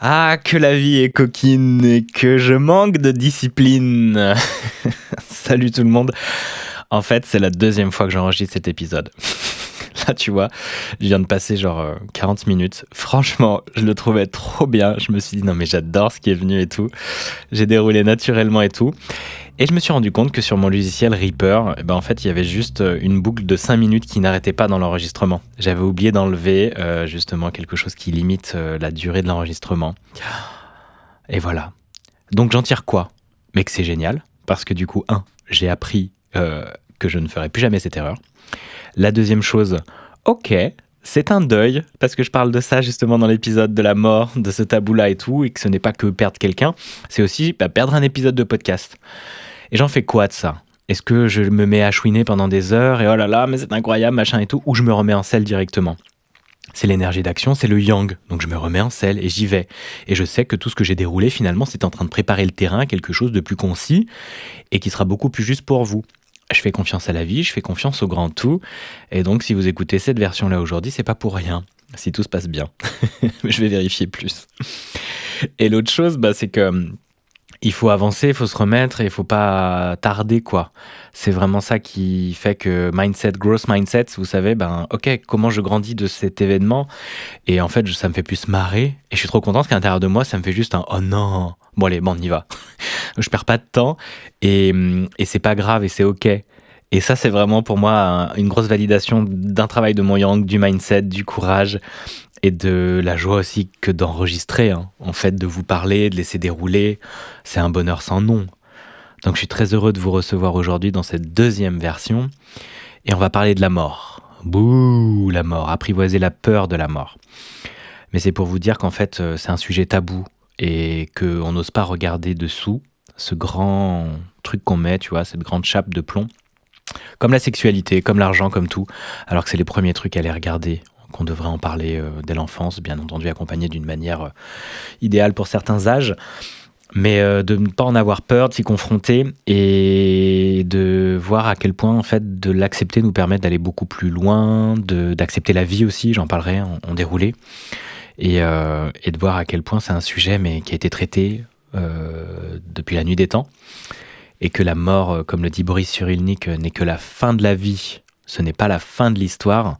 Ah, que la vie est coquine et que je manque de discipline. Salut tout le monde. En fait, c'est la deuxième fois que j'enregistre cet épisode. Là, tu vois, je viens de passer 40 minutes. Franchement, je le trouvais trop bien. Je me suis dit, non mais j'adore ce qui est venu et tout. J'ai déroulé naturellement et tout. Et je me suis rendu compte que sur mon logiciel Reaper, en fait, il y avait juste une boucle de 5 minutes qui n'arrêtait pas dans l'enregistrement. J'avais oublié d'enlever justement quelque chose qui limite la durée de l'enregistrement. Et voilà. Donc j'en tire quoi? Mais que c'est génial, parce que du coup, j'ai appris que je ne ferai plus jamais cette erreur. La deuxième chose, ok, c'est un deuil, parce que je parle de ça justement dans l'épisode de la mort, de ce tabou-là et tout, et que ce n'est pas que perdre quelqu'un, c'est aussi perdre un épisode de podcast. Et j'en fais quoi de ça? Est-ce que je me mets à chouiner pendant des heures et oh là là, mais c'est incroyable, machin et tout, ou je me remets en selle directement? C'est l'énergie d'action, c'est le yang, donc je me remets en selle et j'y vais. Et je sais que tout ce que j'ai déroulé finalement, c'est en train de préparer le terrain à quelque chose de plus concis et qui sera beaucoup plus juste pour vous. Je fais confiance à la vie, je fais confiance au grand tout, et donc si vous écoutez cette version-là aujourd'hui, c'est pas pour rien, si tout se passe bien. Je vais vérifier plus. Et l'autre chose, c'est que il faut avancer, il faut se remettre et il faut pas tarder, quoi. C'est vraiment ça qui fait que growth mindset, vous savez, ok, comment je grandis de cet événement? Et en fait, ça me fait plus marrer et je suis trop contente qu'à l'intérieur de moi, ça me fait juste un oh non. Bon allez, on y va. Je perds pas de temps et c'est pas grave et c'est ok. Et ça, c'est vraiment pour moi une grosse validation d'un travail de mon yang, du mindset, du courage et de la joie aussi que d'enregistrer, en fait, de vous parler, de laisser dérouler. C'est un bonheur sans nom. Donc je suis très heureux de vous recevoir aujourd'hui dans cette deuxième version. Et on va parler de la mort. Bouh, la mort, apprivoiser la peur de la mort. Mais c'est pour vous dire qu'en fait, c'est un sujet tabou et qu'on n'ose pas regarder dessous ce grand truc qu'on met, tu vois, cette grande chape de plomb. Comme la sexualité, comme l'argent, comme tout. Alors que c'est les premiers trucs à aller regarder, qu'on devrait en parler dès l'enfance, bien entendu accompagné d'une manière idéale pour certains âges, mais de ne pas en avoir peur, de s'y confronter et de voir à quel point en fait de l'accepter nous permet d'aller beaucoup plus loin, d'accepter la vie aussi, j'en parlerai en déroulé, et de voir à quel point c'est un sujet mais qui a été traité depuis la nuit des temps, et que la mort, comme le dit Boris Cyrulnik, n'est que la fin de la vie, ce n'est pas la fin de l'histoire.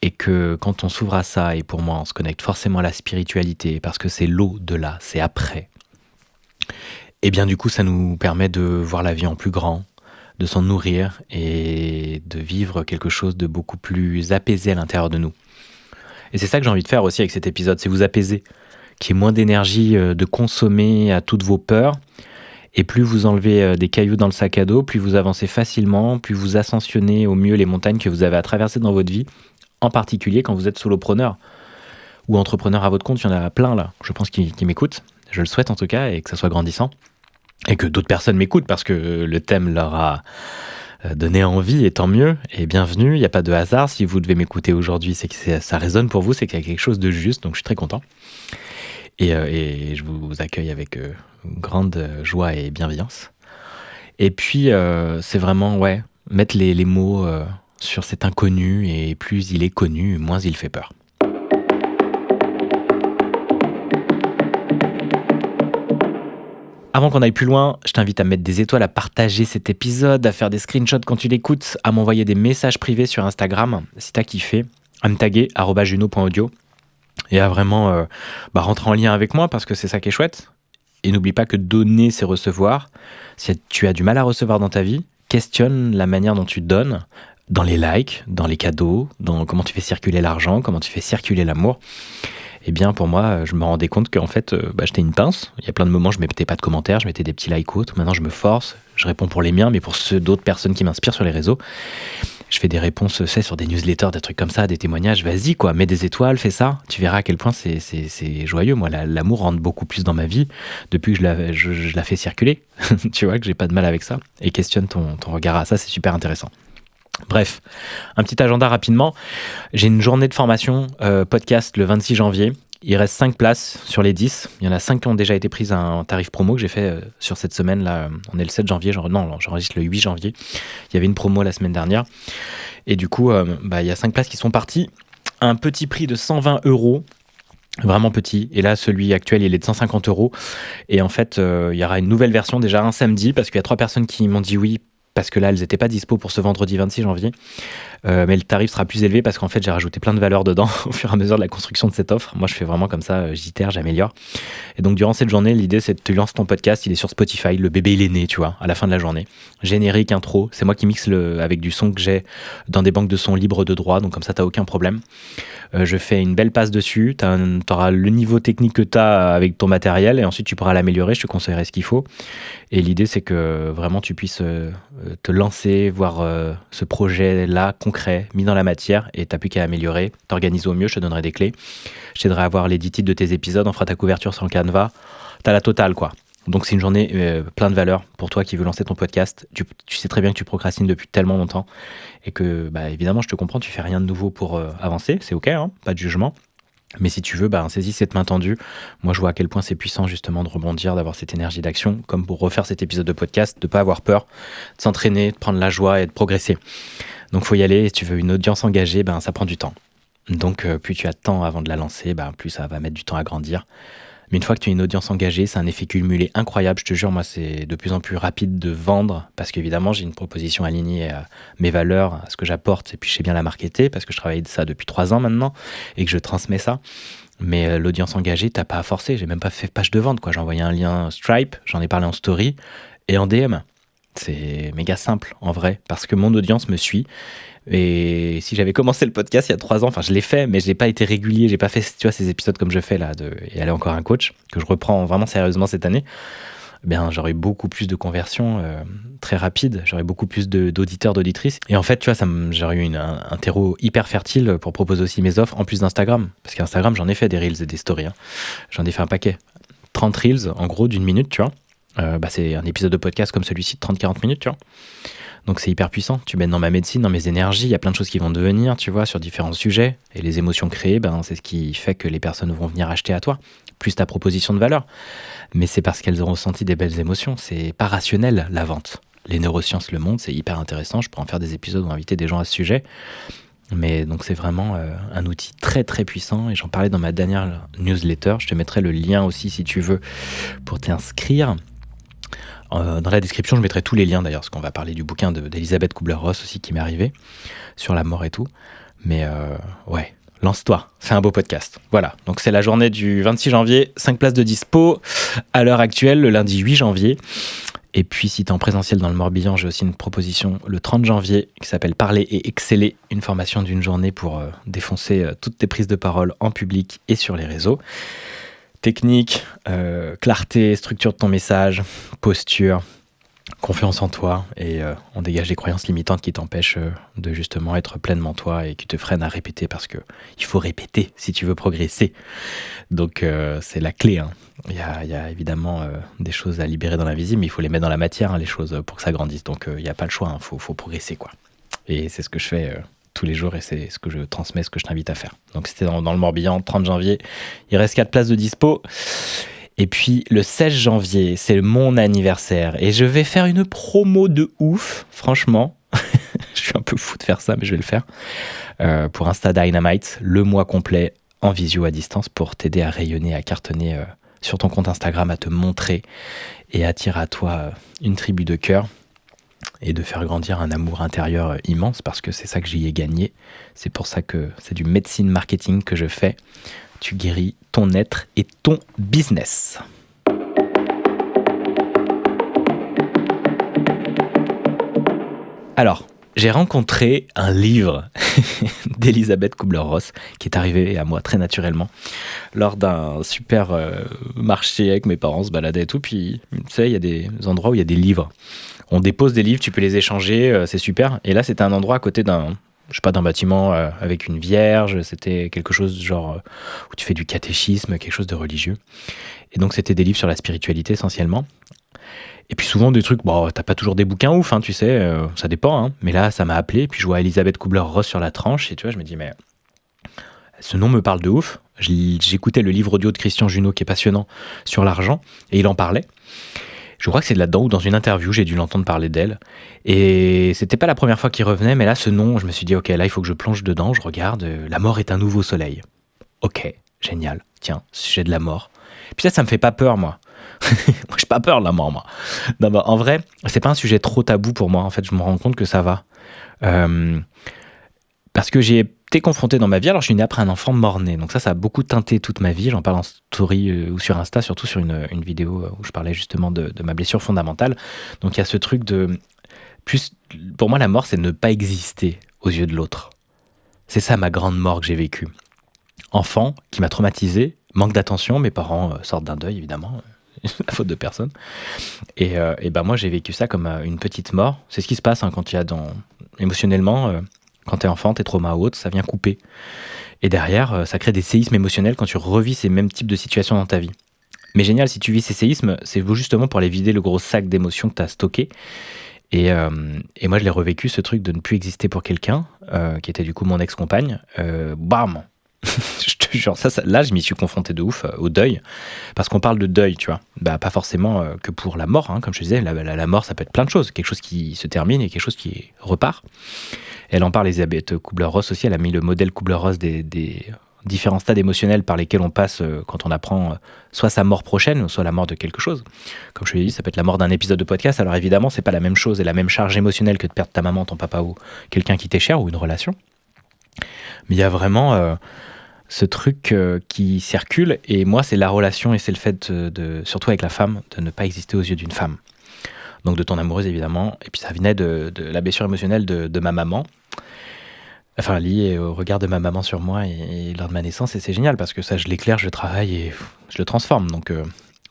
Et que quand on s'ouvre à ça, et pour moi, on se connecte forcément à la spiritualité, parce que c'est l'au-delà, c'est après. Et bien du coup, ça nous permet de voir la vie en plus grand, de s'en nourrir et de vivre quelque chose de beaucoup plus apaisé à l'intérieur de nous. Et c'est ça que j'ai envie de faire aussi avec cet épisode, c'est vous apaiser, qu'il y ait moins d'énergie de consommer à toutes vos peurs. Et plus vous enlevez des cailloux dans le sac à dos, plus vous avancez facilement, plus vous ascensionnez au mieux les montagnes que vous avez à traverser dans votre vie. En particulier quand vous êtes solopreneur ou entrepreneur à votre compte, il y en a plein là, je pense, qui m'écoutent. Je le souhaite en tout cas, et que ça soit grandissant. Et que d'autres personnes m'écoutent parce que le thème leur a donné envie, et tant mieux. Et bienvenue, il n'y a pas de hasard. Si vous devez m'écouter aujourd'hui, c'est que ça résonne pour vous, c'est qu'il y a quelque chose de juste, donc je suis très content. Et je vous accueille avec grande joie et bienveillance. Et puis, c'est vraiment, mettre les mots sur cet inconnu, et plus il est connu, moins il fait peur. Avant qu'on aille plus loin, je t'invite à mettre des étoiles, à partager cet épisode, à faire des screenshots quand tu l'écoutes, à m'envoyer des messages privés sur Instagram si t'as kiffé, à me taguer @juno.audio et à vraiment rentrer en lien avec moi, parce que c'est ça qui est chouette. Et n'oublie pas que donner, c'est recevoir. Si tu as du mal à recevoir dans ta vie, questionne la manière dont tu donnes, dans les likes, dans les cadeaux, dans comment tu fais circuler l'argent, comment tu fais circuler l'amour. Et bien pour moi, je me rendais compte qu'en fait, j'étais une pince. Il y a plein de moments, je ne mettais pas de commentaires, je mettais des petits likes autres. Maintenant, je me force, je réponds pour les miens, mais pour ceux d'autres personnes qui m'inspirent sur les réseaux, je fais des réponses, sur des newsletters, des trucs comme ça, des témoignages. Vas-y, quoi, mets des étoiles, fais ça. Tu verras à quel point c'est joyeux. Moi, l'amour rentre beaucoup plus dans ma vie depuis que je la fais circuler. Tu vois que j'ai pas de mal avec ça. Et questionne ton regard à ça, c'est super intéressant. Bref, un petit agenda rapidement. J'ai une journée de formation podcast le 26 janvier. Il reste 5 places sur les 10. Il y en a 5 qui ont déjà été prises à un tarif promo que j'ai fait sur cette semaine. Là, on est le 7 janvier. J'enregistre le 8 janvier. Il y avait une promo la semaine dernière. Et du coup, il y a 5 places qui sont parties. Un petit prix de 120 €. Vraiment petit. Et là, celui actuel, il est de 150 euros. Et en fait, il y aura une nouvelle version déjà un samedi, parce qu'il y a 3 personnes qui m'ont dit oui, parce que là, elles n'étaient pas dispo pour ce vendredi 26 janvier. Mais le tarif sera plus élevé parce qu'en fait, j'ai rajouté plein de valeurs dedans au fur et à mesure de la construction de cette offre. Moi, je fais vraiment comme ça, j'itère, j'améliore. Et donc, durant cette journée, l'idée, c'est de tu lances ton podcast, il est sur Spotify, le bébé, il est né, tu vois, à la fin de la journée. Générique, intro, c'est moi qui mixe avec du son que j'ai dans des banques de sons libres de droit, donc comme ça, t'as aucun problème. Je fais une belle passe dessus, t'auras le niveau technique que t'as avec ton matériel, et ensuite, tu pourras l'améliorer, je te conseillerai ce qu'il faut. Et l'idée, c'est que vraiment, tu puisses te lancer, voir ce projet-là concret, mis dans la matière, et t'as plus qu'à améliorer, t'organiser au mieux, je te donnerai des clés. Je t'aiderai à voir les 10 titres de tes épisodes, on fera ta couverture sur le Canva. T'as la totale, quoi. Donc c'est une journée plein de valeur pour toi qui veux lancer ton podcast. Tu sais très bien que tu procrastines depuis tellement longtemps et que, bah, évidemment, je te comprends, tu fais rien de nouveau pour avancer, c'est ok, hein, pas de jugement. Mais si tu veux, bah, saisis cette main tendue. Moi, je vois à quel point c'est puissant justement de rebondir, d'avoir cette énergie d'action, comme pour refaire cet épisode de podcast, de pas avoir peur, de s'entraîner, de prendre la joie et de progresser. Donc faut y aller, et si tu veux une audience engagée, ben, ça prend du temps. Donc plus tu as de temps avant de la lancer, ben, plus ça va mettre du temps à grandir. Mais une fois que tu as une audience engagée, c'est un effet cumulé incroyable. Je te jure, moi, c'est de plus en plus rapide de vendre parce qu'évidemment, j'ai une proposition alignée à mes valeurs, à ce que j'apporte, et puis je sais bien la marketer parce que je travaille de ça depuis 3 ans maintenant et que je transmets ça. Mais l'audience engagée, t'as pas à forcer. J'ai même pas fait page de vente, quoi. J'ai envoyé un lien Stripe, j'en ai parlé en story et en DM. C'est méga simple, en vrai, parce que mon audience me suit. Et si j'avais commencé le podcast il y a 3 ans, enfin je l'ai fait, mais je n'ai pas été régulier, j'ai pas fait, tu vois, ces épisodes comme je fais là, et aller encore un coach, que je reprends vraiment sérieusement cette année, eh bien j'aurais eu beaucoup plus de conversions très rapides, j'aurais beaucoup plus d'auditeurs, d'auditrices. Et en fait, tu vois, j'aurais eu un terreau hyper fertile pour proposer aussi mes offres, en plus d'Instagram. Parce qu'Instagram, j'en ai fait des reels et des stories, hein. J'en ai fait un paquet. 30 reels, en gros, d'1 minute, tu vois. C'est un épisode de podcast comme celui-ci de 30-40 minutes, tu vois. Donc c'est hyper puissant, tu mets dans ma médecine, dans mes énergies, il y a plein de choses qui vont devenir, tu vois, sur différents sujets. Et les émotions créées, ben, c'est ce qui fait que les personnes vont venir acheter à toi, plus ta proposition de valeur. Mais c'est parce qu'elles ont ressenti des belles émotions, c'est pas rationnel la vente. Les neurosciences le montrent, c'est hyper intéressant, je pourrais en faire des épisodes où inviter des gens à ce sujet. Mais donc c'est vraiment un outil très très puissant et j'en parlais dans ma dernière newsletter, je te mettrai le lien aussi si tu veux pour t'inscrire. Dans la description, je mettrai tous les liens d'ailleurs, parce qu'on va parler du bouquin d'Elisabeth Kubler-Ross aussi qui m'est arrivé, sur la mort et tout. Mais ouais, lance-toi, c'est un beau podcast. Voilà, donc c'est la journée du 26 janvier, 5 places de dispo à l'heure actuelle, le lundi 8 janvier. Et puis si tu es en présentiel dans le Morbihan, j'ai aussi une proposition le 30 janvier qui s'appelle Parler et exceller, une formation d'une journée pour défoncer toutes tes prises de parole en public et sur les réseaux. Technique, clarté, structure de ton message, posture, confiance en toi et on dégage des croyances limitantes qui t'empêchent de justement être pleinement toi et qui te freinent à répéter parce que il faut répéter si tu veux progresser. Donc c'est la clé, hein. Il y a évidemment des choses à libérer dans l'invisible, mais il faut les mettre dans la matière, hein, les choses, pour que ça grandisse. Donc il n'y a pas le choix, hein, faut progresser, quoi. Et c'est ce que je fais tous les jours et c'est ce que je transmets, ce que je t'invite à faire. Donc c'était dans le Morbihan, 30 janvier. Il reste 4 places de dispo. Et puis le 16 janvier, c'est mon anniversaire. Et je vais faire une promo de ouf, franchement. Je suis un peu fou de faire ça, mais je vais le faire. Pour Insta Dynamite, le mois complet en visio à distance pour t'aider à rayonner, à cartonner sur ton compte Instagram, à te montrer et attirer à toi une tribu de cœur. Et de faire grandir un amour intérieur immense parce que c'est ça que j'y ai gagné. C'est pour ça que c'est du médecine marketing que je fais. Tu guéris ton être et ton business. Alors, j'ai rencontré un livre d'Elisabeth Kubler-Ross qui est arrivé à moi très naturellement lors d'un super marché avec mes parents, se baladaient et tout. Puis, tu sais, il y a des endroits où il y a des livres. On dépose des livres, tu peux les échanger, c'est super. Et là, c'était un endroit à côté d'un bâtiment avec une vierge. C'était quelque chose genre où tu fais du catéchisme, quelque chose de religieux. Et donc, c'était des livres sur la spiritualité essentiellement. Et puis souvent des trucs, bon, t'as pas toujours des bouquins ouf, hein, tu sais, ça dépend. Hein. Mais là, ça m'a appelé, puis je vois Elisabeth Kubler-Ross sur la tranche, et tu vois, je me dis, mais ce nom me parle de ouf. J'écoutais le livre audio de Christian Junot qui est passionnant sur l'argent, et il en parlait. Je crois que c'est là-dedans ou dans une interview, j'ai dû l'entendre parler d'elle. Et c'était pas la première fois qu'il revenait, mais là, ce nom, je me suis dit, ok, là, il faut que je plonge dedans, je regarde. La mort est un nouveau soleil. Ok, Génial, tiens, sujet de la mort. Et puis ça me fait pas peur, moi. Moi, j'ai pas peur de la mort, moi. Non, bah, en vrai, c'est pas un sujet trop tabou pour moi. En fait, je me rends compte que ça va. Parce que j'ai été confronté dans ma vie. Alors, je suis né après un enfant mort-né. Donc ça a beaucoup teinté toute ma vie. J'en parle en story ou sur Insta, surtout sur une vidéo où je parlais justement de ma blessure fondamentale. Donc, il y a ce truc de... Plus, pour moi, la mort, c'est ne pas exister aux yeux de l'autre. C'est ça ma grande mort que j'ai vécue. Enfant, qui m'a traumatisé, manque d'attention. Mes parents sortent d'un deuil, évidemment. La faute de personne. Et ben moi, j'ai vécu ça comme une petite mort. C'est ce qui se passe quand il y a émotionnellement, quand t'es enfant, tes traumas ou autres, ça vient couper. Et derrière, ça crée des séismes émotionnels quand tu revis ces mêmes types de situations dans ta vie. Mais génial, si tu vis ces séismes, c'est justement pour aller vider le gros sac d'émotions que t'as stocké. Et moi, je l'ai revécu, ce truc de ne plus exister pour quelqu'un, qui était du coup mon ex-compagne. Bam! Je te jure, là, je m'y suis confronté de ouf au deuil. Parce qu'on parle de deuil, tu vois. Bah, pas forcément que pour la mort, comme je te disais. La mort, ça peut être plein de choses. Quelque chose qui se termine et quelque chose qui repart. Elle en parle, Elisabeth Kubler-Ross aussi. Elle a mis le modèle Kubler-Ross des différents stades émotionnels par lesquels on passe quand on apprend soit sa mort prochaine, soit la mort de quelque chose. Comme je te l'ai dit, ça peut être la mort d'un épisode de podcast. Alors évidemment, c'est pas la même chose et la même charge émotionnelle que de perdre ta maman, ton papa ou quelqu'un qui t'est cher ou une relation. Mais il y a vraiment ce truc qui circule, et moi, c'est la relation et c'est le fait, surtout avec la femme, de ne pas exister aux yeux d'une femme. Donc de ton amoureuse, évidemment. Et puis ça venait de la blessure émotionnelle de ma maman. Enfin, lié au regard de ma maman sur moi et lors de ma naissance. Et c'est génial parce que ça, je l'éclaire, je le travaille et je le transforme. Donc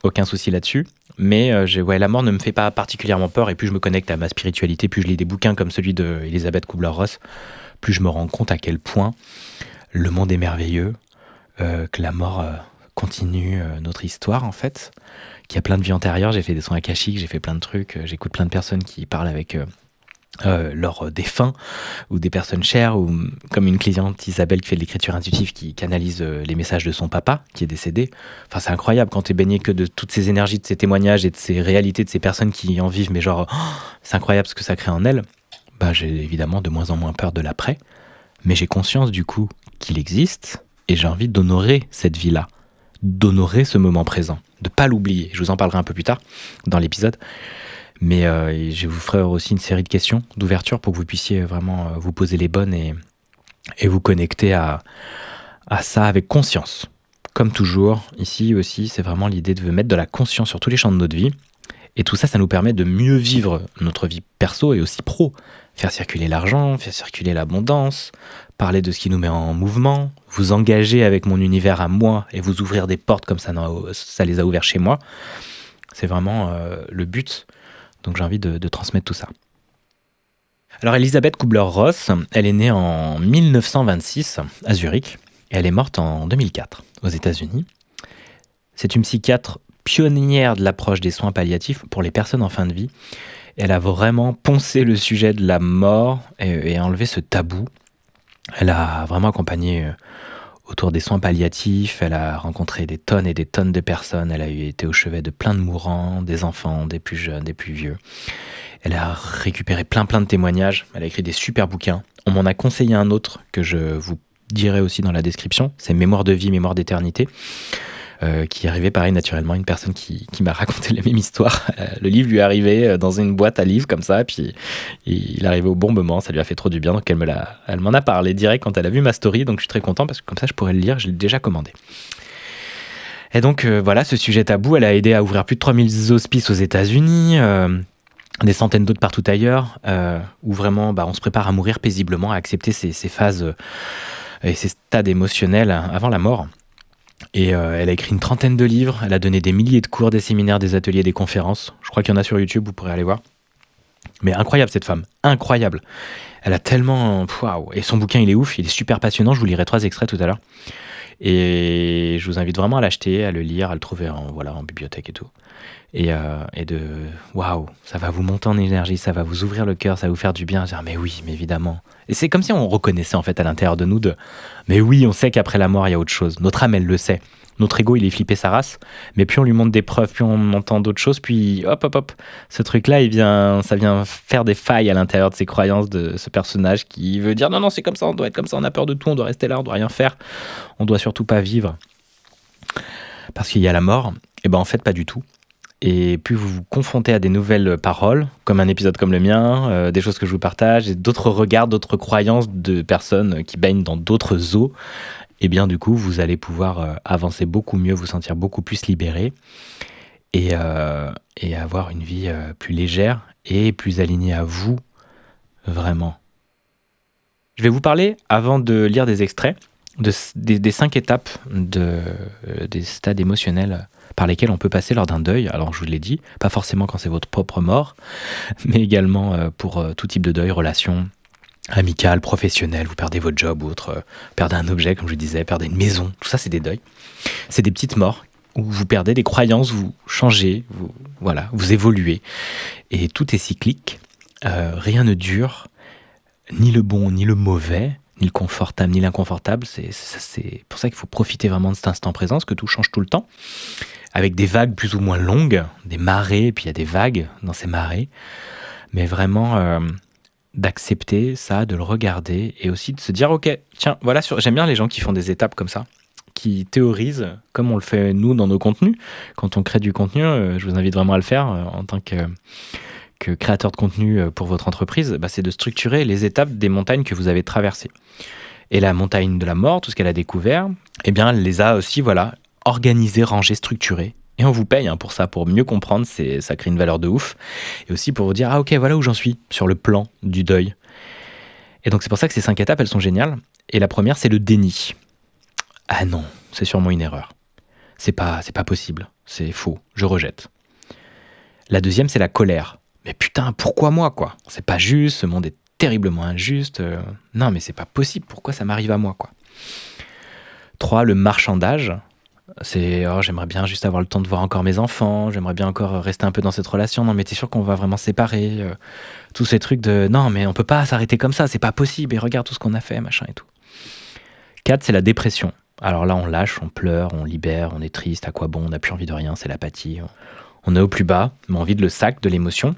aucun souci là-dessus. Mais la mort ne me fait pas particulièrement peur. Et plus je me connecte à ma spiritualité, plus je lis des bouquins comme celui de Elisabeth Kubler-Ross, plus je me rends compte à quel point le monde est merveilleux, que la mort continue notre histoire en fait, qu'il y a plein de vies antérieures. J'ai fait des soins akashiques, j'ai fait plein de trucs, j'écoute plein de personnes qui parlent avec leurs défunts ou des personnes chères, ou comme une cliente Isabelle qui fait de l'écriture intuitive, qui canalise les messages de son papa qui est décédé. Enfin, c'est incroyable quand t'es baigné que de toutes ces énergies, de ces témoignages et de ces réalités de ces personnes qui en vivent, mais genre c'est incroyable ce que ça crée en elles. Bah, j'ai évidemment de moins en moins peur de l'après, mais j'ai conscience du coup qu'il existe et j'ai envie d'honorer cette vie-là, d'honorer ce moment présent, de pas l'oublier. Je vous en parlerai un peu plus tard dans l'épisode, mais je vous ferai aussi une série de questions d'ouverture pour que vous puissiez vraiment vous poser les bonnes et vous connecter à ça avec conscience. Comme toujours, ici aussi, c'est vraiment l'idée de mettre de la conscience sur tous les champs de notre vie. Et tout ça, ça nous permet de mieux vivre notre vie perso et aussi pro. Faire circuler l'argent, faire circuler l'abondance, parler de ce qui nous met en mouvement, vous engager avec mon univers à moi et vous ouvrir des portes comme ça les a ouverts chez moi. C'est vraiment le but. Donc j'ai envie de transmettre tout ça. Alors Elisabeth Kubler-Ross, elle est née en 1926 à Zurich et elle est morte en 2004 aux États-Unis. C'est une psychiatre pionnière de l'approche des soins palliatifs pour les personnes en fin de vie. Elle a vraiment poncé le sujet de la mort et enlevé ce tabou. Elle a vraiment accompagné autour des soins palliatifs. Elle a rencontré des tonnes et des tonnes de personnes. Elle a été au chevet de plein de mourants, des enfants, des plus jeunes, des plus vieux. Elle a récupéré plein de témoignages. Elle a écrit des super bouquins. On m'en a conseillé un autre que je vous dirai aussi dans la description. C'est Mémoire de vie, Mémoire d'éternité. Qui est arrivé pareil naturellement, une personne qui m'a raconté la même histoire. Le livre lui est arrivé dans une boîte à livres comme ça, puis il est arrivé au bon moment, ça lui a fait trop du bien, donc elle m'en a parlé direct quand elle a vu ma story, donc je suis très content parce que comme ça je pourrais le lire, je l'ai déjà commandé. Et donc voilà, ce sujet tabou, elle a aidé à ouvrir plus de 3000 hospices aux États-Unis, des centaines d'autres partout ailleurs, où vraiment on se prépare à mourir paisiblement, à accepter ces phases et ces stades émotionnels avant la mort. Et elle a écrit une trentaine de livres, elle a donné des milliers de cours, des séminaires, des ateliers, des conférences. Je crois qu'il y en a sur YouTube, vous pourrez aller voir. Mais incroyable cette femme, incroyable. Elle a tellement... Waouh. Et son bouquin, il est ouf, il est super passionnant. Je vous lirai 3 extraits tout à l'heure. Et je vous invite vraiment à l'acheter, à le lire, à le trouver en bibliothèque et tout. Et waouh, ça va vous monter en énergie, ça va vous ouvrir le cœur, ça va vous faire du bien. Dire, mais oui, mais évidemment. Et c'est comme si on reconnaissait en fait à l'intérieur de nous mais oui, on sait qu'après la mort, il y a autre chose. Notre âme, elle le sait. Notre ego, il est flippé sa race. Mais plus on lui montre des preuves, plus on entend d'autres choses. Puis hop, ce truc-là, ça vient faire des failles à l'intérieur de ses croyances de ce personnage qui veut dire non, c'est comme ça, on doit être comme ça, on a peur de tout, on doit rester là, on doit rien faire. On doit surtout pas vivre. parce qu'il y a la mort. Et ben en fait, pas du tout. Et plus vous vous confrontez à des nouvelles paroles, comme un épisode comme le mien, des choses que je vous partage, et d'autres regards, d'autres croyances de personnes qui baignent dans d'autres eaux, et bien du coup, vous allez pouvoir avancer beaucoup mieux, vous sentir beaucoup plus libéré, et avoir une vie plus légère et plus alignée à vous, vraiment. Je vais vous parler, avant de lire des extraits, des 5 étapes des stades émotionnels par lesquels on peut passer lors d'un deuil. Alors je vous l'ai dit, pas forcément quand c'est votre propre mort, mais également pour tout type de deuil, relation amicale, professionnelle, vous perdez votre job ou autre, perdez un objet comme je disais, perdez une maison, tout ça c'est des deuils. C'est des petites morts où vous perdez des croyances, vous changez, vous évoluez. Et tout est cyclique, rien ne dure, ni le bon ni le mauvais, ni le confortable ni l'inconfortable. C'est pour ça qu'il faut profiter vraiment de cet instant présent, parce que tout change tout le temps, avec des vagues plus ou moins longues, des marées, et puis il y a des vagues dans ces marées, mais vraiment d'accepter ça, de le regarder, et aussi de se dire, ok, tiens, voilà, j'aime bien les gens qui font des étapes comme ça, qui théorisent, comme on le fait nous dans nos contenus. Quand on crée du contenu, je vous invite vraiment à le faire en tant que créateur de contenu pour votre entreprise, c'est de structurer les étapes des montagnes que vous avez traversées. Et la montagne de la mort, tout ce qu'elle a découvert, eh bien, elle les a aussi, organisées, rangées, structurées. Et on vous paye pour ça, pour mieux comprendre, ça crée une valeur de ouf. Et aussi pour vous dire, ah ok, voilà où j'en suis sur le plan du deuil. Et donc c'est pour ça que ces 5 étapes, elles sont géniales. Et la première, c'est le déni. Ah non, c'est sûrement une erreur. C'est pas possible, c'est faux, je rejette. La deuxième, c'est la colère. Mais putain, pourquoi moi, quoi? C'est pas juste, ce monde est terriblement injuste. Non, mais c'est pas possible, pourquoi ça m'arrive à moi, quoi? 3, le marchandage. C'est j'aimerais bien juste avoir le temps de voir encore mes enfants, j'aimerais bien encore rester un peu dans cette relation. Non, mais t'es sûr qu'on va vraiment se séparer? Tous ces trucs de non, mais on peut pas s'arrêter comme ça, c'est pas possible, et regarde tout ce qu'on a fait, machin et tout. 4, c'est la dépression. Alors là, on lâche, on pleure, on libère, on est triste, à quoi bon, on n'a plus envie de rien, c'est l'apathie. On est au plus bas, mais on vide le sac de l'émotion.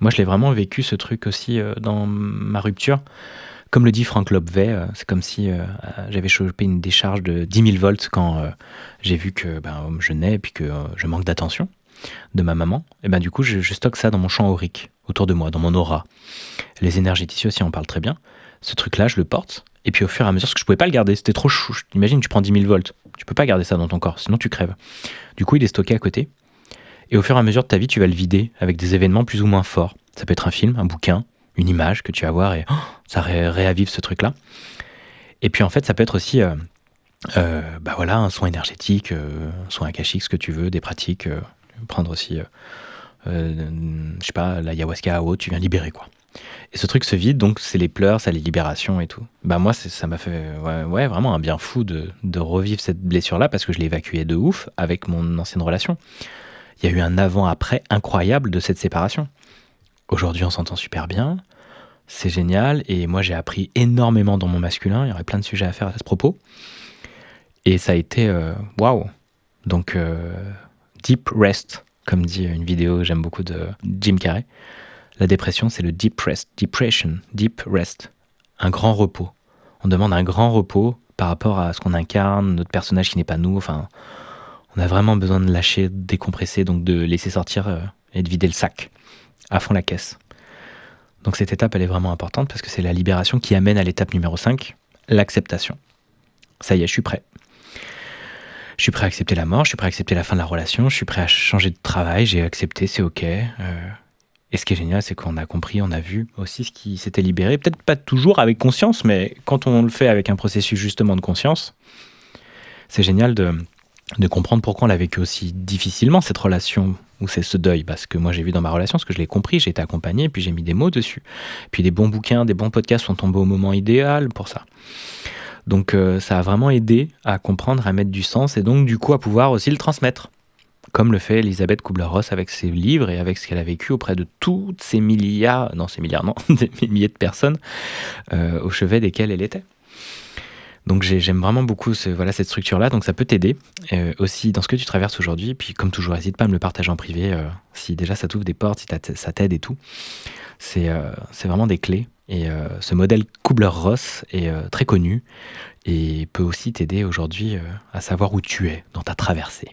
Moi, je l'ai vraiment vécu, ce truc aussi, dans ma rupture. Comme le dit Frank Lobvet, c'est comme si j'avais chopé une décharge de 10 000 volts quand j'ai vu que je nais et puis que je manque d'attention de ma maman. Et du coup, je stocke ça dans mon champ aurique, autour de moi, dans mon aura. Les énergéticiens aussi en parlent très bien. Ce truc-là, je le porte. Et puis au fur et à mesure, parce que je pouvais pas le garder, c'était trop chou. Imagine, tu prends 10 000 volts. Tu peux pas garder ça dans ton corps, sinon tu crèves. Du coup, il est stocké à côté. Et au fur et à mesure de ta vie, tu vas le vider avec des événements plus ou moins forts. Ça peut être un film, un bouquin, une image que tu vas voir et ça réavive ce truc-là. Et puis en fait, ça peut être aussi un soin énergétique, un soin akashique, ce que tu veux, des pratiques. Prendre aussi, je sais pas, l'ayahuasca ou autre, tu viens libérer, quoi. Et ce truc se vide, donc c'est les pleurs, c'est les libérations et tout. Moi, ça m'a fait vraiment un bien fou de revivre cette blessure-là, parce que je l'ai évacuée de ouf avec mon ancienne relation. Il y a eu un avant-après incroyable de cette séparation. Aujourd'hui, on s'entend super bien, c'est génial, et moi j'ai appris énormément dans mon masculin, il y aurait plein de sujets à faire à ce propos. Et ça a été waouh. Donc deep rest, comme dit une vidéo que j'aime beaucoup de Jim Carrey. La dépression, c'est le deep rest, depression, deep rest, un grand repos. On demande un grand repos par rapport à ce qu'on incarne, notre personnage qui n'est pas nous. Enfin, on a vraiment besoin de lâcher, de décompresser, donc de laisser sortir et de vider le sac, à fond la caisse. Donc cette étape, elle est vraiment importante parce que c'est la libération qui amène à l'étape numéro 5, l'acceptation. Ça y est, je suis prêt. Je suis prêt à accepter la mort, je suis prêt à accepter la fin de la relation, je suis prêt à changer de travail, j'ai accepté, c'est ok. Et ce qui est génial, c'est qu'on a compris, on a vu aussi ce qui s'était libéré. Peut-être pas toujours avec conscience, mais quand on le fait avec un processus justement de conscience, c'est génial de comprendre pourquoi on l'a vécu aussi difficilement, cette relation, ou c'est ce deuil. Parce que moi, j'ai vu dans ma relation, parce que je l'ai compris, j'ai été accompagné, puis j'ai mis des mots dessus. Puis des bons bouquins, des bons podcasts sont tombés au moment idéal pour ça. Donc ça a vraiment aidé à comprendre, à mettre du sens, et donc du coup à pouvoir aussi le transmettre. Comme le fait Elisabeth Kubler-Ross avec ses livres et avec ce qu'elle a vécu auprès de toutes ces des milliers de personnes au chevet desquelles elle était. Donc j'aime vraiment beaucoup cette structure-là, donc ça peut t'aider aussi dans ce que tu traverses aujourd'hui. Puis comme toujours, n'hésite pas à me le partager en privé si déjà ça t'ouvre des portes, si ça t'aide et tout. C'est vraiment des clés. Et ce modèle Kubler-Ross est très connu et peut aussi t'aider aujourd'hui à savoir où tu es dans ta traversée.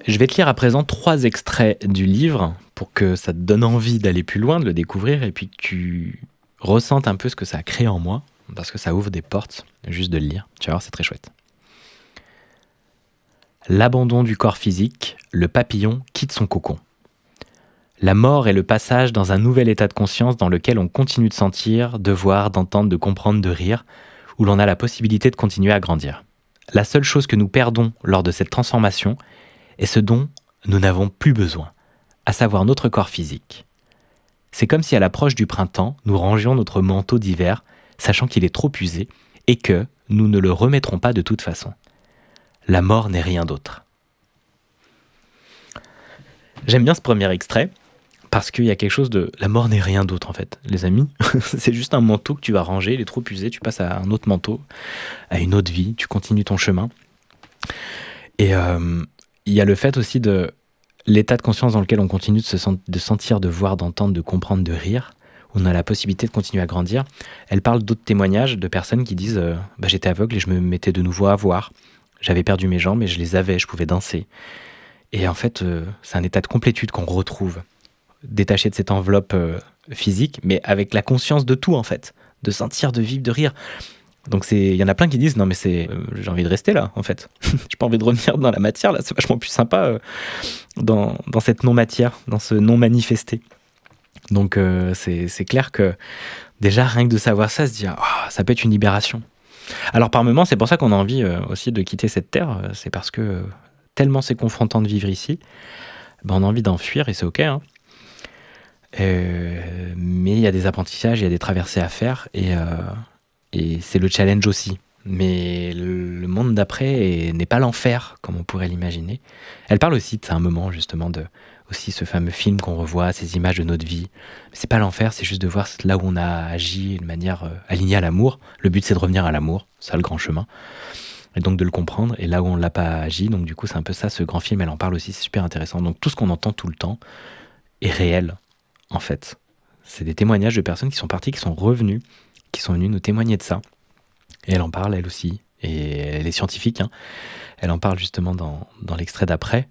Je vais te lire à présent 3 extraits du livre pour que ça te donne envie d'aller plus loin, de le découvrir et puis que tu ressentes un peu ce que ça a créé en moi, parce que ça ouvre des portes, juste de le lire. Tu vas voir, c'est très chouette. L'abandon du corps physique, le papillon quitte son cocon. La mort est le passage dans un nouvel état de conscience dans lequel on continue de sentir, de voir, d'entendre, de comprendre, de rire, où l'on a la possibilité de continuer à grandir. La seule chose que nous perdons lors de cette transformation est ce dont nous n'avons plus besoin, à savoir notre corps physique. C'est comme si à l'approche du printemps, nous rangions notre manteau d'hiver, sachant qu'il est trop usé et que nous ne le remettrons pas de toute façon. La mort n'est rien d'autre. J'aime bien ce premier extrait, parce qu'il y a quelque chose de... La mort n'est rien d'autre en fait, les amis. C'est juste un manteau que tu vas ranger, il est trop usé, tu passes à un autre manteau, à une autre vie, tu continues ton chemin. Et il y a le fait aussi de l'état de conscience dans lequel on continue de sentir, de voir, d'entendre, de comprendre, de rire, où on a la possibilité de continuer à grandir. Elle parle d'autres témoignages de personnes qui disent j'étais aveugle et je me mettais de nouveau à voir. J'avais perdu mes jambes mais je les avais, je pouvais danser. Et en fait, c'est un état de complétude qu'on retrouve, détaché de cette enveloppe physique, mais avec la conscience de tout en fait, de sentir, de vivre, de rire. Donc il y en a plein qui disent non mais j'ai envie de rester là en fait. J'ai pas envie de revenir dans la matière là, c'est vachement plus sympa dans cette non-matière, dans ce non-manifesté. Donc c'est clair que déjà rien que de savoir ça, se dire ça peut être une libération. Alors par moments c'est pour ça qu'on a envie aussi de quitter cette terre, c'est parce que tellement c'est confrontant de vivre ici, on a envie d'en fuir et c'est ok hein. Mais il y a des apprentissages, il y a des traversées à faire et c'est le challenge aussi. Mais le monde d'après n'est pas l'enfer, comme on pourrait l'imaginer. Elle parle aussi de ça, un moment, justement, de aussi ce fameux film qu'on revoit, ces images de notre vie. C'est pas l'enfer, c'est juste de voir là où on a agi de manière alignée à l'amour. Le but, c'est de revenir à l'amour, ça le grand chemin. Et donc de le comprendre, et là où on l'a pas agi, donc du coup, c'est un peu ça, ce grand film, elle en parle aussi, c'est super intéressant. Donc tout ce qu'on entend tout le temps est réel, en fait. C'est des témoignages de personnes qui sont parties, qui sont revenues, qui sont venues nous témoigner de ça. Et elle en parle, elle aussi. Et elle est scientifique. Hein. Elle en parle justement dans l'extrait d'après.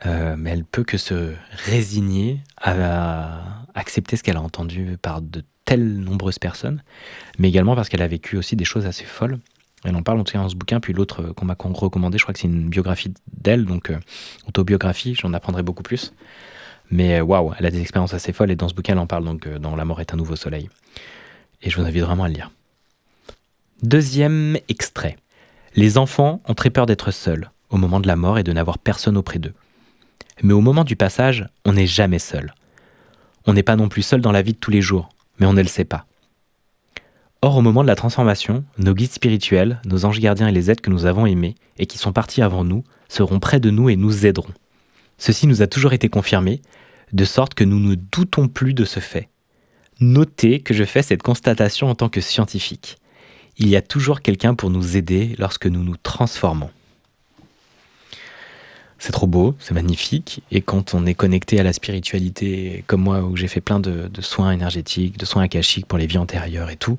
Mais elle peut que se résigner à accepter ce qu'elle a entendu par de telles nombreuses personnes. Mais également parce qu'elle a vécu aussi des choses assez folles. Elle en parle en tout cas dans ce bouquin. Puis l'autre qu'on m'a recommandé, je crois que c'est une biographie d'elle. Donc autobiographie, j'en apprendrai beaucoup plus. Mais waouh, elle a des expériences assez folles. Et dans ce bouquin, elle en parle donc dans La mort est un nouveau soleil. Et je vous invite vraiment à le lire. Deuxième extrait. Les enfants ont très peur d'être seuls au moment de la mort et de n'avoir personne auprès d'eux. Mais au moment du passage, on n'est jamais seul. On n'est pas non plus seul dans la vie de tous les jours, mais on ne le sait pas. Or, au moment de la transformation, nos guides spirituels, nos anges gardiens et les êtres que nous avons aimés et qui sont partis avant nous seront près de nous et nous aideront. Ceci nous a toujours été confirmé, de sorte que nous ne doutons plus de ce fait. Notez que je fais cette constatation en tant que scientifique. Il y a toujours quelqu'un pour nous aider lorsque nous nous transformons. C'est trop beau, c'est magnifique. Et quand on est connecté à la spiritualité, comme moi, où j'ai fait plein de soins énergétiques, de soins akashiques pour les vies antérieures et tout,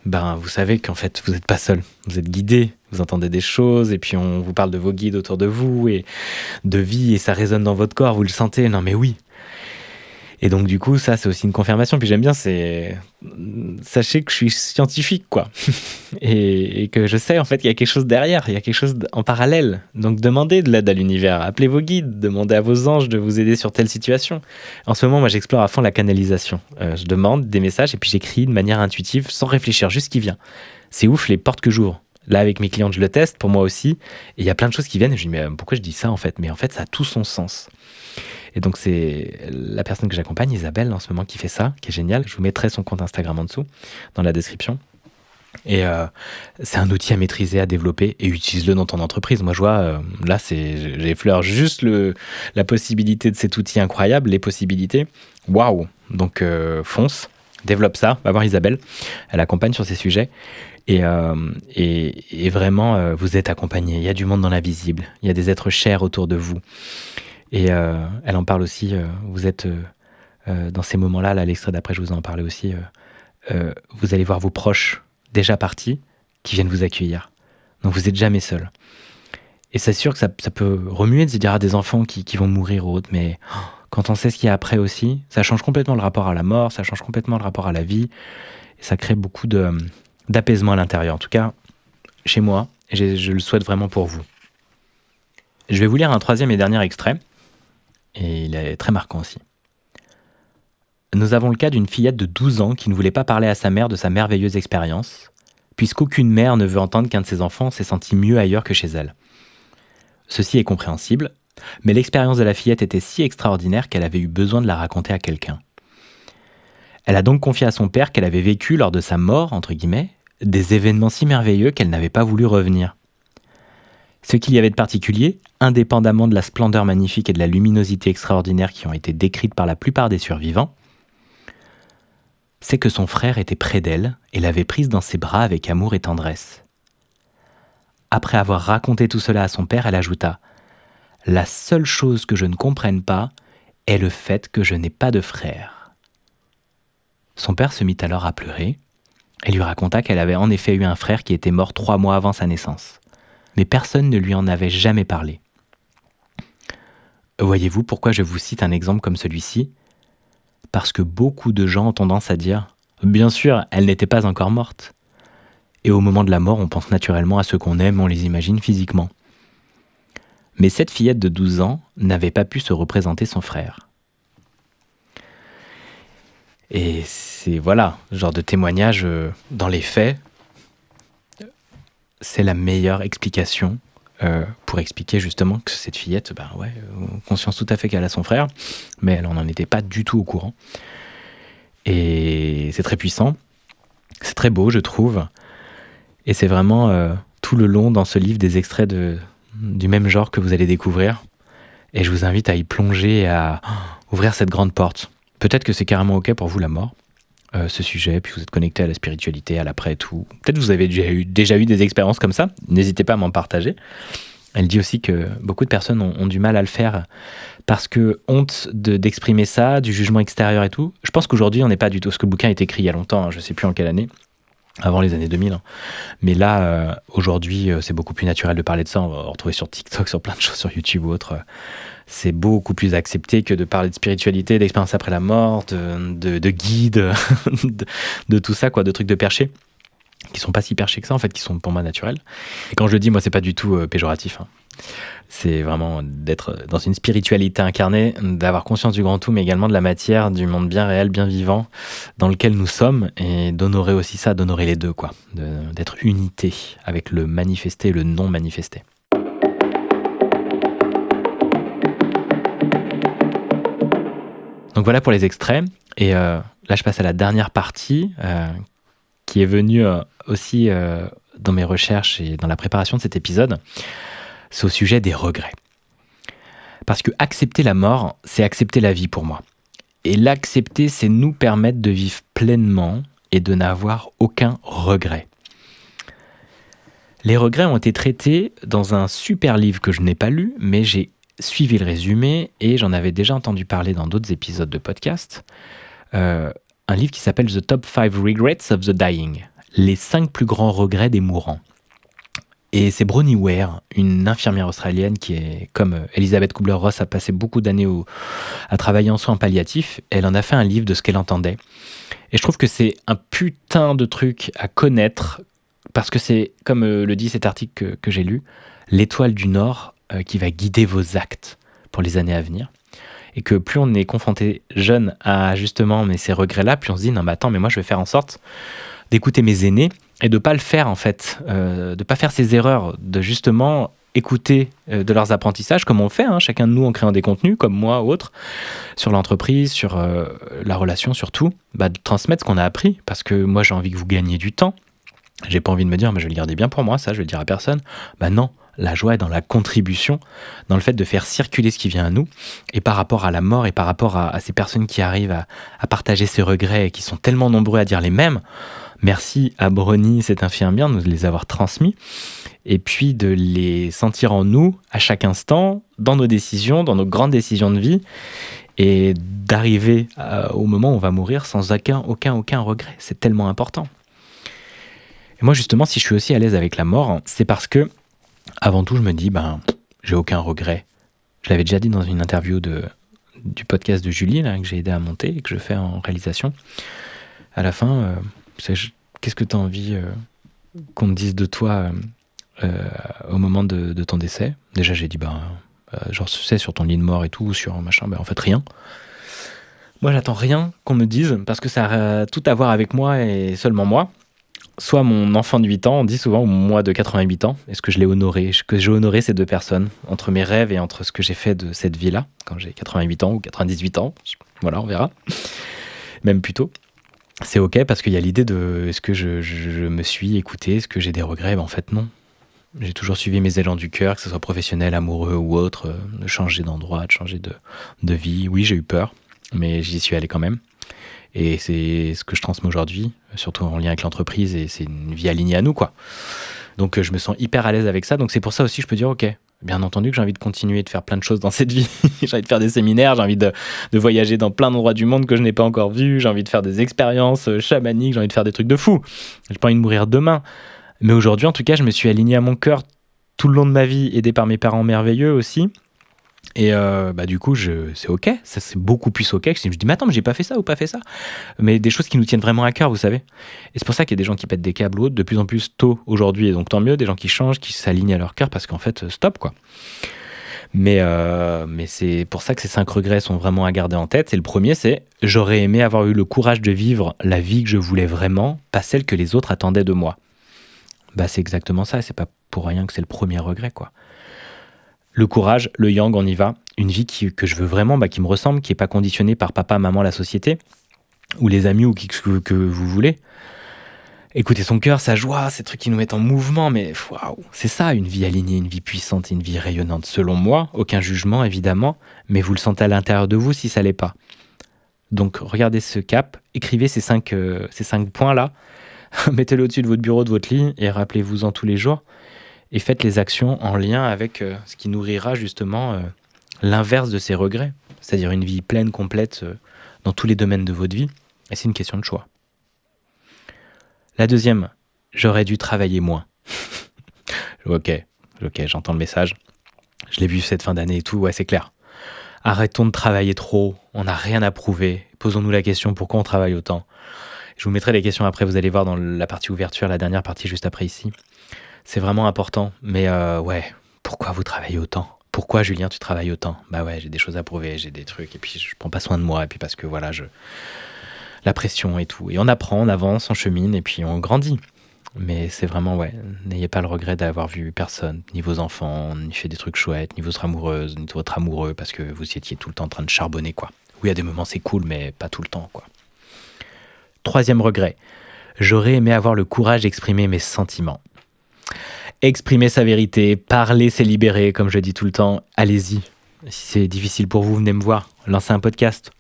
vous savez qu'en fait, vous n'êtes pas seul. Vous êtes guidé, vous entendez des choses, et puis on vous parle de vos guides autour de vous, et de vie, et ça résonne dans votre corps, vous le sentez. Non mais oui. Et donc du coup, ça c'est aussi une confirmation. Puis j'aime bien, sachez que je suis scientifique, quoi. et que je sais en fait qu'il y a quelque chose derrière, il y a quelque chose en parallèle. Donc demandez de l'aide à l'univers, appelez vos guides, demandez à vos anges de vous aider sur telle situation. En ce moment, moi j'explore à fond la canalisation. Je demande des messages et puis j'écris de manière intuitive, sans réfléchir, juste ce qui vient. C'est ouf les portes que j'ouvre. Là, avec mes clientes, je le teste, pour moi aussi. Et il y a plein de choses qui viennent et je me dis, mais pourquoi je dis ça en fait ? Mais en fait, ça a tout son sens. Et donc, c'est la personne que j'accompagne, Isabelle, en ce moment, qui fait ça, qui est géniale. Je vous mettrai son compte Instagram en dessous, dans la description. Et c'est un outil à maîtriser, à développer, et utilise-le dans ton entreprise. Moi, je vois, là, j'effleure juste la possibilité de cet outil incroyable, les possibilités. Waouh ! Donc, fonce, développe ça, va voir Isabelle, elle accompagne sur ces sujets. Et vraiment, vous êtes accompagné. Il y a du monde dans l'invisible. Il y a des êtres chers autour de vous. Et elle en parle aussi. Vous êtes dans ces moments-là, là, l'extrait d'après, je vous en parlais aussi. Vous allez voir vos proches déjà partis qui viennent vous accueillir. Donc vous n'êtes jamais seul. Et c'est sûr que ça peut remuer de se dire à des enfants qui vont mourir ou autre, mais quand on sait ce qu'il y a après aussi, ça change complètement le rapport à la mort, ça change complètement le rapport à la vie. Et ça crée beaucoup d'apaisement à l'intérieur, en tout cas chez moi, et je le souhaite vraiment pour vous. Je vais vous lire un troisième et dernier extrait, et il est très marquant aussi. Nous avons le cas d'une fillette de 12 ans qui ne voulait pas parler à sa mère de sa merveilleuse expérience, puisqu'aucune mère ne veut entendre qu'un de ses enfants s'est senti mieux ailleurs que chez elle. Ceci est compréhensible, mais l'expérience de la fillette était si extraordinaire qu'elle avait eu besoin de la raconter à quelqu'un. Elle a donc confié à son père qu'elle avait vécu lors de sa mort, entre guillemets, des événements si merveilleux qu'elle n'avait pas voulu revenir. Ce qu'il y avait de particulier, indépendamment de la splendeur magnifique et de la luminosité extraordinaire qui ont été décrites par la plupart des survivants, c'est que son frère était près d'elle et l'avait prise dans ses bras avec amour et tendresse. Après avoir raconté tout cela à son père, elle ajouta « La seule chose que je ne comprenne pas est le fait que je n'ai pas de frère. » Son père se mit alors à pleurer et lui raconta qu'elle avait en effet eu un frère qui était mort 3 mois avant sa naissance. Mais personne ne lui en avait jamais parlé. Voyez-vous pourquoi je vous cite un exemple comme celui-ci ? Parce que beaucoup de gens ont tendance à dire « Bien sûr, elle n'était pas encore morte ». Et au moment de la mort, on pense naturellement à ceux qu'on aime, on les imagine physiquement. Mais cette fillette de 12 ans n'avait pas pu se représenter son frère. Et c'est, voilà, ce genre de témoignage dans les faits, c'est la meilleure explication pour expliquer justement que cette fillette, conscience tout à fait qu'elle a son frère, mais elle n'en était pas du tout au courant. Et c'est très puissant, c'est très beau, je trouve. Et c'est vraiment tout le long dans ce livre des extraits du même genre que vous allez découvrir. Et je vous invite à y plonger et à ouvrir cette grande porte. Peut-être que c'est carrément OK pour vous la mort, ce sujet, puis vous êtes connecté à la spiritualité, à l'après et tout. Peut-être que vous avez déjà eu des expériences comme ça, n'hésitez pas à m'en partager. Elle dit aussi que beaucoup de personnes ont du mal à le faire parce que honte d'exprimer ça, du jugement extérieur et tout. Je pense qu'aujourd'hui on n'est pas du tout, parce que le bouquin a été écrit il y a longtemps, je ne sais plus en quelle année, avant les années 2000. Mais là, aujourd'hui, c'est beaucoup plus naturel de parler de ça. On va retrouver sur TikTok, sur plein de choses, sur YouTube ou autre. C'est beaucoup plus accepté que de parler de spiritualité, d'expérience après la mort, de guide, de tout ça, quoi, de trucs de perché, qui sont pas si perchés que ça, en fait, qui sont pour moi naturels. Et quand je le dis, moi, c'est pas du tout péjoratif. C'est vraiment d'être dans une spiritualité incarnée, d'avoir conscience du grand tout, mais également de la matière, du monde bien réel, bien vivant, dans lequel nous sommes, et d'honorer aussi ça, d'honorer les deux, quoi, d'être unité avec le manifesté et le non manifesté. Donc voilà pour les extraits, et là je passe à la dernière partie, qui est venue aussi dans mes recherches et dans la préparation de cet épisode. C'est au sujet des regrets. Parce que accepter la mort, c'est accepter la vie pour moi. Et l'accepter, c'est nous permettre de vivre pleinement et de n'avoir aucun regret. Les regrets ont été traités dans un super livre que je n'ai pas lu, mais j'ai suivi le résumé et j'en avais déjà entendu parler dans d'autres épisodes de podcast. Un livre qui s'appelle The Top 5 Regrets of the Dying, les 5 plus grands regrets des mourants. Et c'est Bronnie Ware, une infirmière australienne qui est, comme Elisabeth Kubler-Ross, a passé beaucoup d'années à travailler en soins palliatifs. Elle en a fait un livre de ce qu'elle entendait. Et je trouve que c'est un putain de truc à connaître, parce que c'est, comme le dit cet article que j'ai lu, l'étoile du Nord qui va guider vos actes pour les années à venir. Et que plus on est confronté jeune à justement ces regrets-là, plus on se dit « Non mais attends, mais moi je vais faire en sorte d'écouter mes aînés » et de ne pas le faire en fait, de ne pas faire ces erreurs, de justement écouter de leurs apprentissages, comme on fait, chacun de nous en créant des contenus, comme moi ou autres, sur l'entreprise, sur la relation surtout, de transmettre ce qu'on a appris, parce que moi j'ai envie que vous gagniez du temps, J'ai pas envie de me dire, mais je vais le garder bien pour moi, ça, je vais le dire à personne. Bah non, la joie est dans la contribution, dans le fait de faire circuler ce qui vient à nous. Et par rapport à la mort et par rapport à ces personnes qui arrivent à partager ces regrets et qui sont tellement nombreux à dire les mêmes, merci à Brony, cette infirmière, de nous les avoir transmis. Et puis de les sentir en nous à chaque instant, dans nos décisions, dans nos grandes décisions de vie. Et d'arriver au moment où on va mourir sans aucun regret. C'est tellement important. Et moi, justement, si je suis aussi à l'aise avec la mort, c'est parce que, avant tout, je me dis, j'ai aucun regret. Je l'avais déjà dit dans une interview du podcast de Julie, là, que j'ai aidé à monter et que je fais en réalisation. À la fin, qu'est-ce que tu as envie qu'on me dise de toi au moment de ton décès? Déjà, j'ai dit, genre, tu sais, sur ton lit de mort et tout, sur machin, en fait, rien. Moi, j'attends rien qu'on me dise, parce que ça a tout à voir avec moi et seulement moi. Soit mon enfant de 8 ans, on dit souvent, ou moi de 88 ans, est-ce que je l'ai honoré? Est-ce que j'ai honoré ces deux personnes, entre mes rêves et entre ce que j'ai fait de cette vie-là, quand j'ai 88 ans ou 98 ans? Voilà, on verra. Même plus tôt. C'est ok, parce qu'il y a l'idée de, est-ce que je me suis écouté? Est-ce que j'ai des regrets? En fait, non. J'ai toujours suivi mes élans du cœur, que ce soit professionnel, amoureux ou autre, de changer d'endroit, de changer de vie. Oui, j'ai eu peur, mais j'y suis allé quand même. Et c'est ce que je transmets aujourd'hui, surtout en lien avec l'entreprise, et c'est une vie alignée à nous, quoi. Donc je me sens hyper à l'aise avec ça, donc c'est pour ça aussi je peux dire, ok, bien entendu que j'ai envie de continuer de faire plein de choses dans cette vie. J'ai envie de faire des séminaires, j'ai envie de voyager dans plein d'endroits du monde que je n'ai pas encore vus, j'ai envie de faire des expériences chamaniques, j'ai envie de faire des trucs de fou. J'ai pas envie de mourir demain. Mais aujourd'hui, en tout cas, je me suis aligné à mon cœur tout le long de ma vie, aidé par mes parents merveilleux aussi. Et du coup, c'est ok, ça c'est beaucoup plus ok. Je dis, mais attends, mais j'ai pas fait ça ou pas fait ça. Mais des choses qui nous tiennent vraiment à cœur, vous savez. Et c'est pour ça qu'il y a des gens qui pètent des câbles ou autres de plus en plus tôt aujourd'hui. Et donc tant mieux, des gens qui changent, qui s'alignent à leur cœur parce qu'en fait, stop quoi. Mais c'est pour ça que ces 5 regrets sont vraiment à garder en tête. Et le premier, c'est j'aurais aimé avoir eu le courage de vivre la vie que je voulais vraiment, pas celle que les autres attendaient de moi. C'est exactement ça. Et c'est pas pour rien que c'est le premier regret, quoi. Le courage, le yang, on y va. Une vie que je veux vraiment, qui me ressemble, qui n'est pas conditionnée par papa, maman, la société, ou les amis, ou qui que vous voulez. Écoutez son cœur, sa joie, ces trucs qui nous mettent en mouvement, mais waouh, c'est ça, une vie alignée, une vie puissante, une vie rayonnante. Selon moi, aucun jugement, évidemment, mais vous le sentez à l'intérieur de vous si ça l'est pas. Donc, regardez ce cap, écrivez ces 5 points-là, mettez-le au-dessus de votre bureau, de votre lit, et rappelez-vous-en tous les jours. Et faites les actions en lien avec ce qui nourrira justement l'inverse de ces regrets, c'est-à-dire une vie pleine, complète dans tous les domaines de votre vie. Et c'est une question de choix. La deuxième, j'aurais dû travailler moins. Ok, j'entends le message. Je l'ai vu cette fin d'année et tout, ouais, c'est clair. Arrêtons de travailler trop, on n'a rien à prouver. Posons-nous la question, pourquoi on travaille autant? Je vous mettrai les questions après, vous allez voir dans la partie ouverture, la dernière partie juste après ici. C'est vraiment important, mais pourquoi vous travaillez autant? Pourquoi, Julien, tu travailles autant? J'ai des choses à prouver, j'ai des trucs, et puis je prends pas soin de moi, et puis parce que voilà, la pression et tout. Et on apprend, on avance, on chemine, et puis on grandit. Mais c'est vraiment, n'ayez pas le regret d'avoir vu personne, ni vos enfants, ni fait des trucs chouettes, ni votre amoureuse, ni votre amoureux, parce que vous étiez tout le temps en train de charbonner, quoi. Oui, à des moments c'est cool, mais pas tout le temps, quoi. Troisième regret, j'aurais aimé avoir le courage d'exprimer mes sentiments. Exprimer sa vérité, parler, c'est libérer, comme je dis tout le temps. Allez-y. Si c'est difficile pour vous, venez me voir. Lancez un podcast.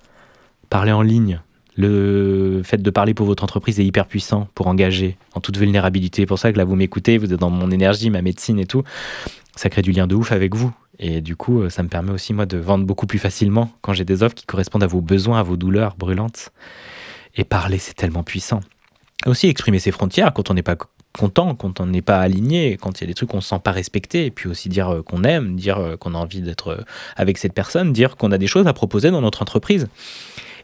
Parlez en ligne. Le fait de parler pour votre entreprise est hyper puissant pour engager en toute vulnérabilité. C'est pour ça que là, vous m'écoutez, vous êtes dans mon énergie, ma médecine et tout. Ça crée du lien de ouf avec vous. Et du coup, ça me permet aussi, moi, de vendre beaucoup plus facilement quand j'ai des offres qui correspondent à vos besoins, à vos douleurs brûlantes. Et parler, c'est tellement puissant. Aussi, exprimer ses frontières quand on n'est pas content, quand on n'est pas aligné, quand il y a des trucs qu'on ne se sent pas respecter, et puis aussi dire qu'on aime, dire qu'on a envie d'être avec cette personne, dire qu'on a des choses à proposer dans notre entreprise.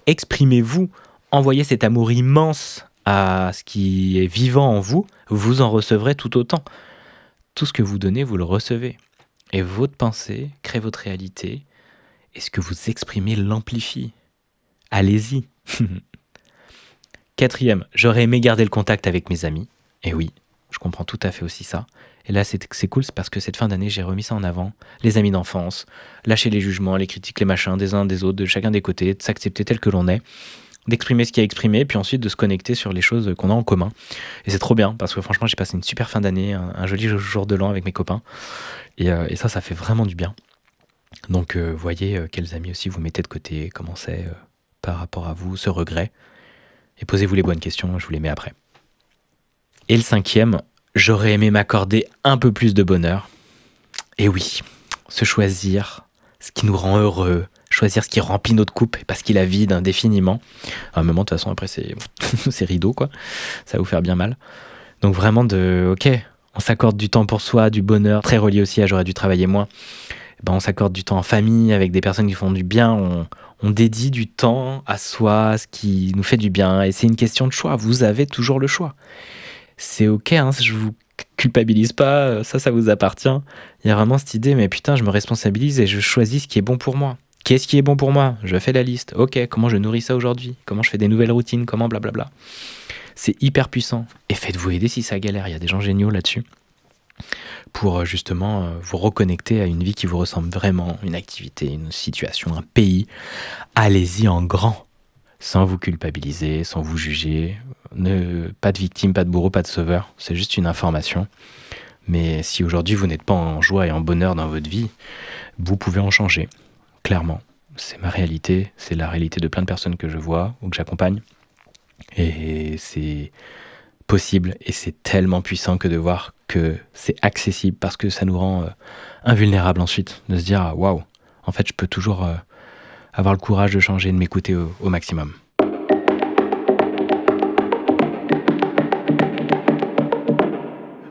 Exprimez-vous, envoyez cet amour immense à ce qui est vivant en vous, vous en recevrez tout autant. Tout ce que vous donnez, vous le recevez. Et votre pensée crée votre réalité, et ce que vous exprimez l'amplifie. Allez-y. Quatrième, j'aurais aimé garder le contact avec mes amis. Et oui, je comprends tout à fait aussi ça. Et là, c'est cool, c'est parce que cette fin d'année, j'ai remis ça en avant. Les amis d'enfance, lâcher les jugements, les critiques, les machins des uns des autres, de chacun des côtés, de s'accepter tel que l'on est. d'exprimer ce qu'il y a à exprimer, puis ensuite de se connecter sur les choses qu'on a en commun. Et c'est trop bien, parce que franchement, j'ai passé une super fin d'année, un joli jour de l'an avec mes copains. Et ça fait vraiment du bien. Donc, voyez quels amis aussi vous mettez de côté, comment c'est par rapport à vous, ce regret. Et posez-vous les bonnes questions, je vous les mets après. Et le 5e, j'aurais aimé m'accorder un peu plus de bonheur. Et oui, se choisir ce qui nous rend heureux, choisir ce qui remplit notre coupe et pas ce qui la vide indéfiniment. À un moment, de toute façon, après, c'est rideau, quoi. Ça va vous faire bien mal. Donc vraiment ok, on s'accorde du temps pour soi, du bonheur, très relié aussi à j'aurais dû travailler moins. On s'accorde du temps en famille, avec des personnes qui font du bien, on dédie du temps à soi, à ce qui nous fait du bien. Et c'est une question de choix, vous avez toujours le choix. C'est ok, hein, je vous culpabilise pas, ça vous appartient. Il y a vraiment cette idée, mais putain, je me responsabilise et je choisis ce qui est bon pour moi. Qu'est-ce qui est bon pour moi ? Je fais la liste. Ok, comment je nourris ça aujourd'hui ? Comment je fais des nouvelles routines ? Comment blablabla. C'est hyper puissant. Et faites-vous aider si ça galère. Il y a des gens géniaux là-dessus pour justement vous reconnecter à une vie qui vous ressemble vraiment, une activité, une situation, un pays. Allez-y en grand, sans vous culpabiliser, sans vous juger. Pas de victime, pas de bourreau, pas de sauveur. C'est juste une information. Mais si aujourd'hui vous n'êtes pas en joie et en bonheur dans votre vie, vous pouvez en changer. Clairement, c'est ma réalité, c'est la réalité de plein de personnes que je vois ou que j'accompagne. Et c'est possible et c'est tellement puissant que de voir que c'est accessible parce que ça nous rend invulnérables ensuite, de se dire waouh, en fait je peux toujours avoir le courage de changer et de m'écouter au maximum.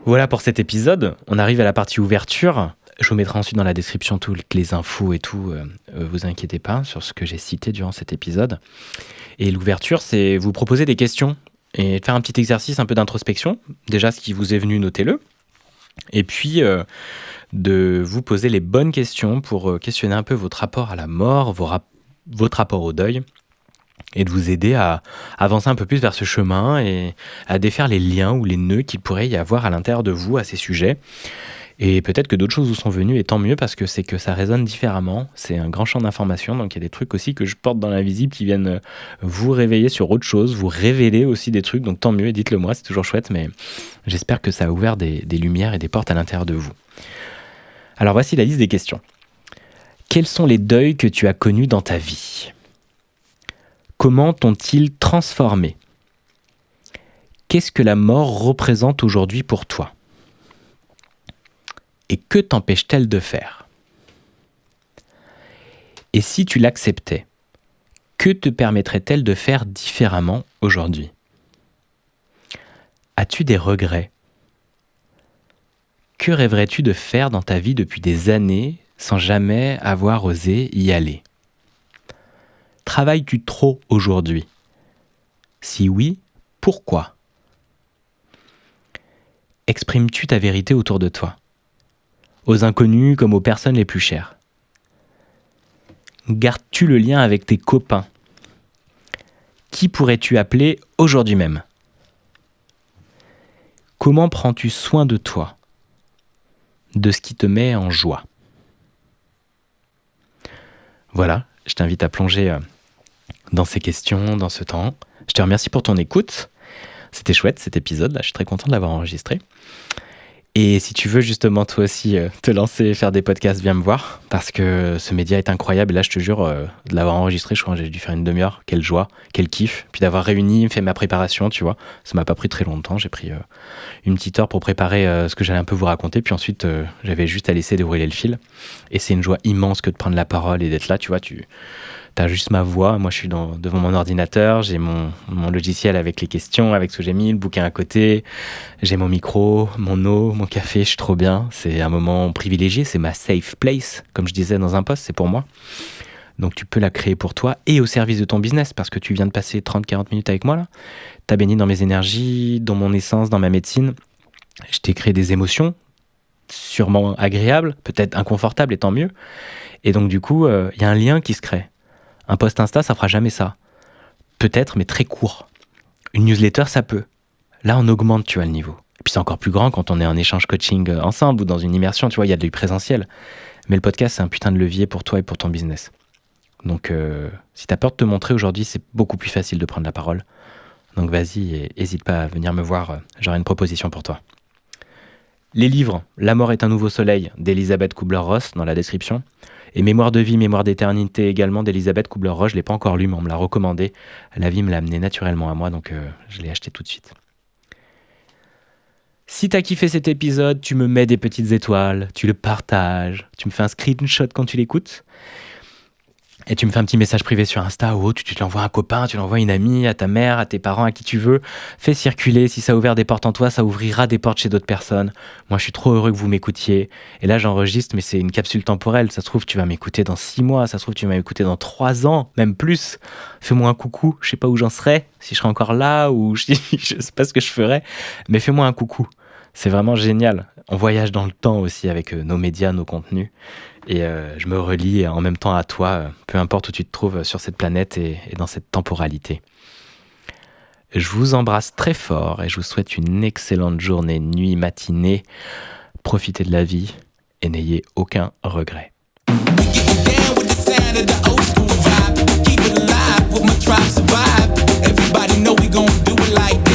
Voilà pour cet épisode, on arrive à la partie ouverture. Je vous mettrai ensuite dans la description toutes les infos et tout, vous inquiétez pas sur ce que j'ai cité durant cet épisode. Et l'ouverture, c'est vous proposer des questions et faire un petit exercice un peu d'introspection. Déjà, ce qui vous est venu, notez-le. Et puis, de vous poser les bonnes questions pour questionner un peu votre rapport à la mort, votre rapport au deuil, et de vous aider à avancer un peu plus vers ce chemin et à défaire les liens ou les nœuds qu'il pourrait y avoir à l'intérieur de vous à ces sujets. Et peut-être que d'autres choses vous sont venues, et tant mieux, parce que c'est que ça résonne différemment. C'est un grand champ d'information, donc il y a des trucs aussi que je porte dans l'invisible qui viennent vous réveiller sur autre chose, vous révéler aussi des trucs, donc tant mieux, et dites-le moi, c'est toujours chouette, mais j'espère que ça a ouvert des lumières et des portes à l'intérieur de vous. Alors voici la liste des questions. Quels sont les deuils que tu as connus dans ta vie ? Comment t'ont-ils transformé ? Qu'est-ce que la mort représente aujourd'hui pour toi ? Et que t'empêche-t-elle de faire ? Et si tu l'acceptais, que te permettrait-elle de faire différemment aujourd'hui ? As-tu des regrets ? Que rêverais-tu de faire dans ta vie depuis des années sans jamais avoir osé y aller ? Travailles-tu trop aujourd'hui ? Si oui, pourquoi ? Exprimes-tu ta vérité autour de toi ? Aux inconnus comme aux personnes les plus chères ? Gardes-tu le lien avec tes copains ? Qui pourrais-tu appeler aujourd'hui même ? Comment prends-tu soin de toi ? De ce qui te met en joie ? Voilà, je t'invite à plonger dans ces questions, dans ce temps. Je te remercie pour ton écoute. C'était chouette cet épisode-là, je suis très content de l'avoir enregistré. Et si tu veux justement toi aussi te lancer et faire des podcasts, viens me voir, parce que ce média est incroyable. Et là, je te jure, de l'avoir enregistré, je crois que j'ai dû faire une demi-heure. Quelle joie, quel kiff. Puis d'avoir réuni, fait ma préparation, tu vois. Ça m'a pas pris très longtemps. J'ai pris une petite heure pour préparer ce que j'allais un peu vous raconter. Puis ensuite, j'avais juste à laisser dérouler le fil. Et c'est une joie immense que de prendre la parole et d'être là, tu vois. T'as juste ma voix, moi je suis devant mon ordinateur, j'ai mon logiciel avec les questions, avec ce que j'ai mis, le bouquin à côté, j'ai mon micro, mon eau, mon café, je suis trop bien. C'est un moment privilégié, c'est ma safe place, comme je disais dans un post, c'est pour moi. Donc tu peux la créer pour toi et au service de ton business, parce que tu viens de passer 30-40 minutes avec moi là. T'as baigné dans mes énergies, dans mon essence, dans ma médecine. Je t'ai créé des émotions, sûrement agréables, peut-être inconfortables et tant mieux. Et donc du coup, il y a un lien qui se crée. Un post Insta, ça fera jamais ça. Peut-être, mais très court. Une newsletter, ça peut. Là, on augmente, tu vois, le niveau. Et puis c'est encore plus grand quand on est en échange coaching ensemble ou dans une immersion, tu vois, il y a de présentiel. Mais le podcast, c'est un putain de levier pour toi et pour ton business. Donc si t'as peur de te montrer aujourd'hui, c'est beaucoup plus facile de prendre la parole. Donc vas-y et n'hésite pas à venir me voir, j'aurai une proposition pour toi. Les livres, La mort est un nouveau soleil d'Elisabeth Kubler-Ross dans la description. Et Mémoire de vie, Mémoire d'éternité également d'Elisabeth Kubler-Ross. Je ne l'ai pas encore lu, mais on me l'a recommandé. La vie me l'a amené naturellement à moi, donc je l'ai acheté tout de suite. Si t'as kiffé cet épisode, tu me mets des petites étoiles, tu le partages, tu me fais un screenshot quand tu l'écoutes. Et tu me fais un petit message privé sur Insta ou autre, tu l'envoies à un copain, tu l'envoies à une amie, à ta mère, à tes parents, à qui tu veux. Fais circuler, si ça a ouvert des portes en toi, ça ouvrira des portes chez d'autres personnes. Moi, je suis trop heureux que vous m'écoutiez. Et là, j'enregistre, mais c'est une capsule temporelle. Ça se trouve, tu vas m'écouter dans 6 mois, ça se trouve, tu vas m'écouter dans 3 ans, même plus. Fais-moi un coucou, je sais pas où j'en serai, si je serai encore là ou je sais pas ce que je ferai, mais fais-moi un coucou. C'est vraiment génial. On voyage dans le temps aussi avec nos médias, nos contenus. Et je me relie en même temps à toi, peu importe où tu te trouves sur cette planète et dans cette temporalité. Je vous embrasse très fort et je vous souhaite une excellente journée, nuit, matinée. Profitez de la vie et n'ayez aucun regret. Everybody know we gon' do it like this.